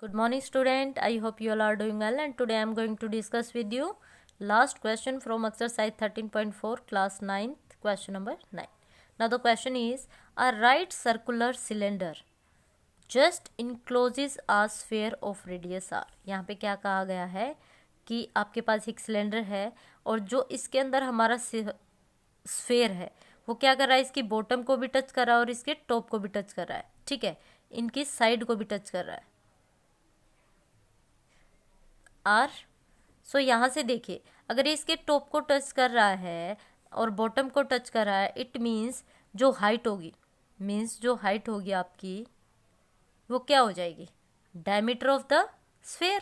Good morning student, I hope you all are doing well and today I am going to discuss with you last question from exercise 13.4 class 9th question number 9. Now the question is a right circular cylinder just encloses a sphere of radius r. यहाँ पे क्या कहा गया है कि आपके पास एक cylinder है और जो इसके अंदर हमारा स्फेयर है वो क्या कर रहा है, इसकी बॉटम को भी टच कर रहा है और इसके टॉप को भी टच कर रहा है, ठीक है, इनकी साइड को भी टच कर रहा है आर। सो यहाँ से देखिए, अगर ये इसके टॉप को टच कर रहा है और बॉटम को टच कर रहा है, इट मीन्स जो हाइट होगी आपकी वो क्या हो जाएगी, diameter of the sphere.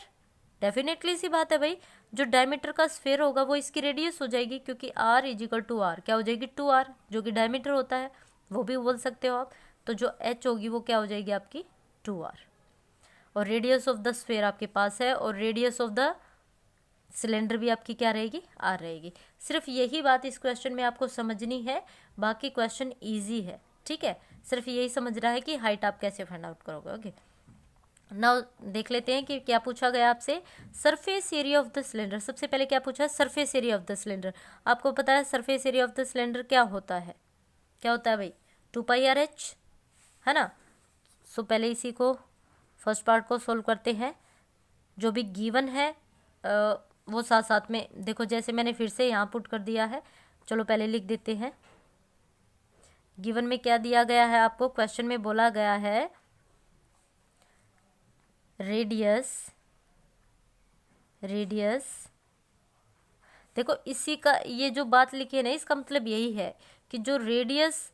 Definitely सी बात है भाई, जो डायमीटर का स्फेयर होगा वो इसकी रेडियस हो जाएगी, क्योंकि r इजिकल टू आर क्या हो जाएगी 2r, जो कि डायमीटर होता है, वो भी बोल सकते हो आप। तो जो h होगी वो क्या हो जाएगी आपकी 2r, और रेडियस ऑफ द स्फेयर आपके पास है और रेडियस ऑफ द सिलेंडर भी आपकी क्या रहेगी, आर रहेगी। सिर्फ यही बात इस क्वेश्चन में आपको समझनी है, बाकी क्वेश्चन इजी है, ठीक है। सिर्फ यही समझ रहा है कि हाइट आप कैसे फाइंड आउट करोगे। ओके, नाउ देख लेते हैं कि क्या पूछा गया आपसे। Surface area of the cylinder, सबसे पहले क्या पूछा, surface area of the cylinder. आपको पता है surface area of the cylinder क्या होता है, क्या होता है भाई, 2πr/h, है ना। सो पहले इसी को फर्स्ट पार्ट को सोल्व करते हैं। जो भी गिवन है वो साथ साथ में देखो, जैसे मैंने फिर से यहाँ पुट कर दिया है, चलो पहले लिख देते हैं। गिवन में क्या दिया गया है आपको, क्वेश्चन में बोला गया है रेडियस देखो इसी का ये जो बात लिखी है ना, इसका मतलब यही है कि जो रेडियस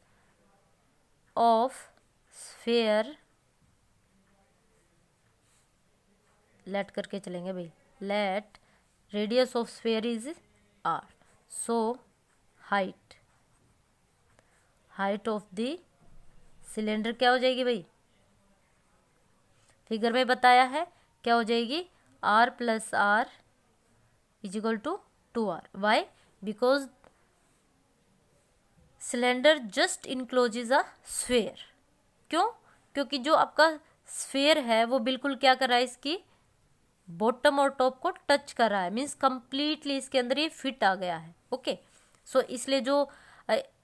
ऑफ स्फेयर, लेट करके चलेंगे भाई, let radius of sphere is r, so height of the cylinder क्या हो जाएगी भाई, फिगर में बताया है क्या हो जाएगी, r plus r equal to 2r। Why, because cylinder just encloses a sphere. क्यों, क्योंकि जो आपका स्फेयर है वो बिल्कुल क्या कर रहा है, इसकी बॉटम और टॉप को टच कर रहा है, मीन्स कंप्लीटली इसके अंदर ये फिट आ गया है। ओके, सो इसलिए जो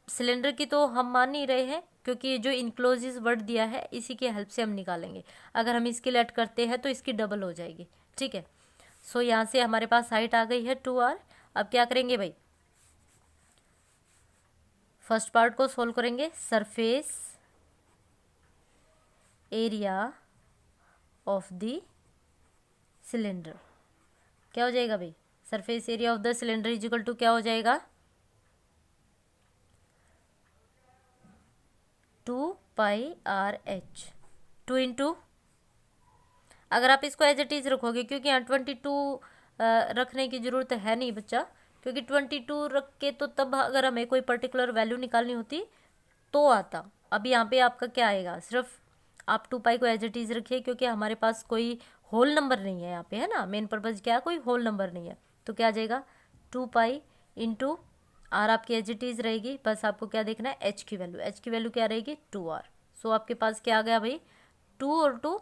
सिलेंडर की तो हम मान नहीं रहे हैं, क्योंकि जो इनक्लोजेस वर्ड दिया है इसी की हेल्प से हम निकालेंगे। अगर हम इसकी लेट करते हैं तो इसकी डबल हो जाएगी, ठीक है। सो यहाँ से हमारे पास हाइट आ गई है 2r। अब क्या करेंगे भाई, फर्स्ट पार्ट को सोल्व करेंगे। Surface area of the cylinder क्या हो जाएगा भाई, surface area of the cylinder is equal to क्या हो जाएगा, 2πr/h, 2 इंटू, अगर आप इसको एज इट इज रखोगे, क्योंकि यहाँ 22 रखने की जरूरत है नहीं बच्चा, क्योंकि 22 रख के तो तब अगर हमें कोई पर्टिकुलर वैल्यू निकालनी होती तो आता। अब यहाँ पे आपका क्या आएगा, सिर्फ आप 2π को एज इट इज रखिए, क्योंकि हमारे पास कोई होल नंबर नहीं है यहाँ पे, है ना, मेन पर्पज क्या है, कोई होल नंबर नहीं है, तो क्या आ जाएगा 2π इंटू आर आपकी एज इट इज रहेगी। बस आपको क्या देखना है, एच की वैल्यू क्या रहेगी 2r। सो आपके पास क्या आ गया भाई, 2 और 2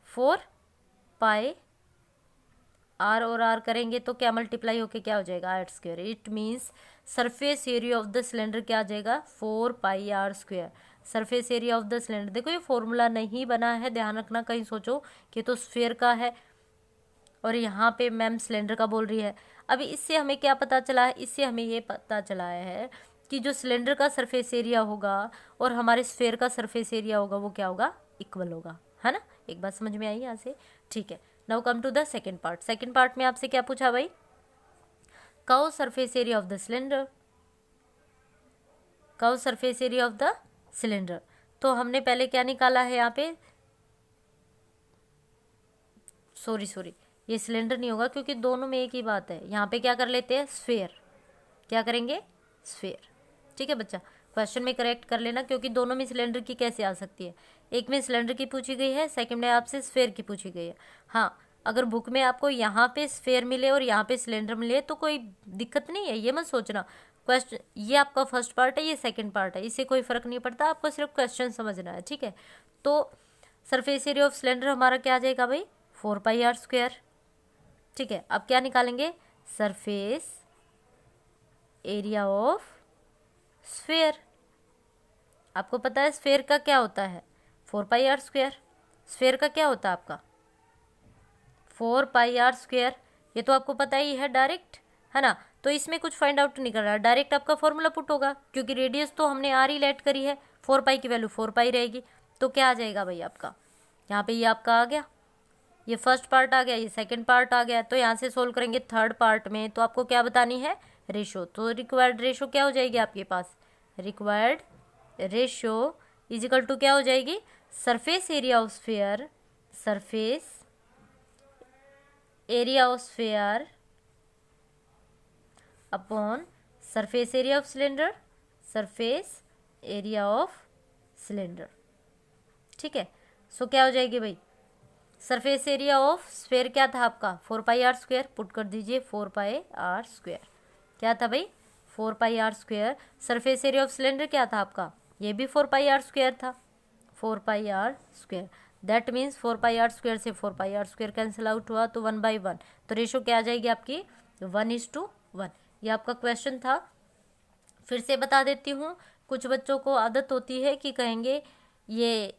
4π, आर और आर करेंगे तो क्या मल्टीप्लाई होके क्या हो जाएगा, r²। It means surface area of the cylinder क्या आ जाएगा, 4πr²। Surface area of the cylinder, देखो ये फॉर्मूला नहीं बना है, ध्यान रखना, कहीं सोचो कि तो स्फेयर का है और यहाँ पे मैम सिलेंडर का बोल रही है। अभी इससे हमें क्या पता चला है, इससे हमें ये पता चला है कि जो सिलेंडर का सरफेस एरिया होगा और हमारे स्फेयर का सरफेस एरिया होगा वो क्या होगा, इक्वल होगा, है ना। एक बात समझ में आई यहाँ से, ठीक है। Now come to the second part. Second part में आपसे क्या पूछा भाई, curve surface area of the cylinder, curve surface area of the cylinder. तो हमने पहले क्या निकाला है यहाँ पे, सॉरी ये सिलेंडर नहीं होगा, क्योंकि दोनों में एक ही बात है। यहाँ पे क्या कर लेते हैं, स्फेयर, क्या करेंगे, स्फेयर, ठीक है बच्चा। क्वेश्चन में करेक्ट कर लेना, क्योंकि दोनों में सिलेंडर की कैसे आ सकती है, एक में सिलेंडर की पूछी गई है, सेकंड में आपसे स्फेयर की पूछी गई है। हाँ, अगर बुक में आपको यहाँ पे स्फेयर मिले और यहाँ पे सिलेंडर मिले तो कोई दिक्कत नहीं है, ये मत सोचना। क्वेश्चन ये आपका फर्स्ट पार्ट है, ये सेकंड पार्ट है, इससे कोई फर्क नहीं पड़ता, आपको सिर्फ क्वेश्चन समझना है, ठीक है। तो सरफेस एरिया ऑफ सिलेंडर हमारा क्या आ जाएगा भाई, 4 पाई आर स्क्वायर। ठीक है, अब क्या निकालेंगे, सरफेस एरिया ऑफ स्फेयर। आपको पता है स्फेयर का क्या होता है, 4 पाई आर स्क्वायर। स्फेयर का क्या होता है आपका 4 पाई आर स्क्वायर, ये तो आपको पता ही है डायरेक्ट, है ना। तो इसमें कुछ फाइंड आउट नहीं कर रहा, डायरेक्ट आपका फॉर्मूला पुट होगा, क्योंकि रेडियस तो हमने आर ही लेट करी है, 4 पाई की वैल्यू 4 पाई रहेगी। तो क्या आ जाएगा भाई आपका, यहाँ पे ये आपका आ गया, ये फर्स्ट पार्ट आ गया, ये सेकंड पार्ट आ गया। तो यहाँ से सोल्व करेंगे थर्ड पार्ट में, तो आपको क्या बतानी है, रेशो। तो रिक्वायर्ड रेशो क्या हो जाएगी आपके पास, रिक्वायर्ड रेशो इजिकल टू क्या हो जाएगी, surface area of sphere, surface area of sphere upon surface area of cylinder, surface area of cylinder. ठीक है, सो क्या हो जाएगी भाई, सरफेस एरिया ऑफ स्फीयर क्या था आपका 4 पाई आर स्क्वायर, पुट कर दीजिए 4 पाई आर स्क्वायर। क्या था भाई 4 pi r square. Surface area of cylinder क्या था आपका, ये भी 4 पाई आर स्क्वायर था, 4 pi r square. That means 4 pi r square से 4 pi r square cancel out हुआ, तो 1/1। तो रेशो क्या आ जाएगी आपकी 1:1। ये आपका क्वेश्चन था। फिर से बता देती हूँ, कुछ बच्चों को आदत होती है कि कहेंगे ये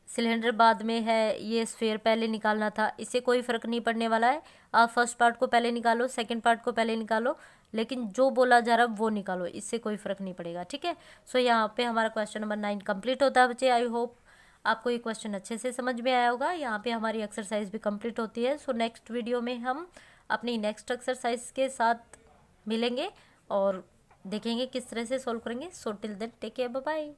सिलेंडर बाद में है, ये स्फेयर पहले निकालना था। इससे कोई फ़र्क नहीं पड़ने वाला है, आप फर्स्ट पार्ट को पहले निकालो, सेकंड पार्ट को पहले निकालो, लेकिन जो बोला जा रहा है वो निकालो, इससे कोई फ़र्क नहीं पड़ेगा। ठीक है, सो यहाँ पे हमारा क्वेश्चन नंबर 9 कंप्लीट होता है बच्चे। आई होप आपको ये क्वेश्चन अच्छे से समझ में आया होगा। यहाँ पे हमारी एक्सरसाइज भी कंप्लीट होती है। सो नेक्स्ट वीडियो में हम अपनी नेक्स्ट एक्सरसाइज के साथ मिलेंगे और देखेंगे किस तरह से सोल्व करेंगे। So till then take care, bye bye.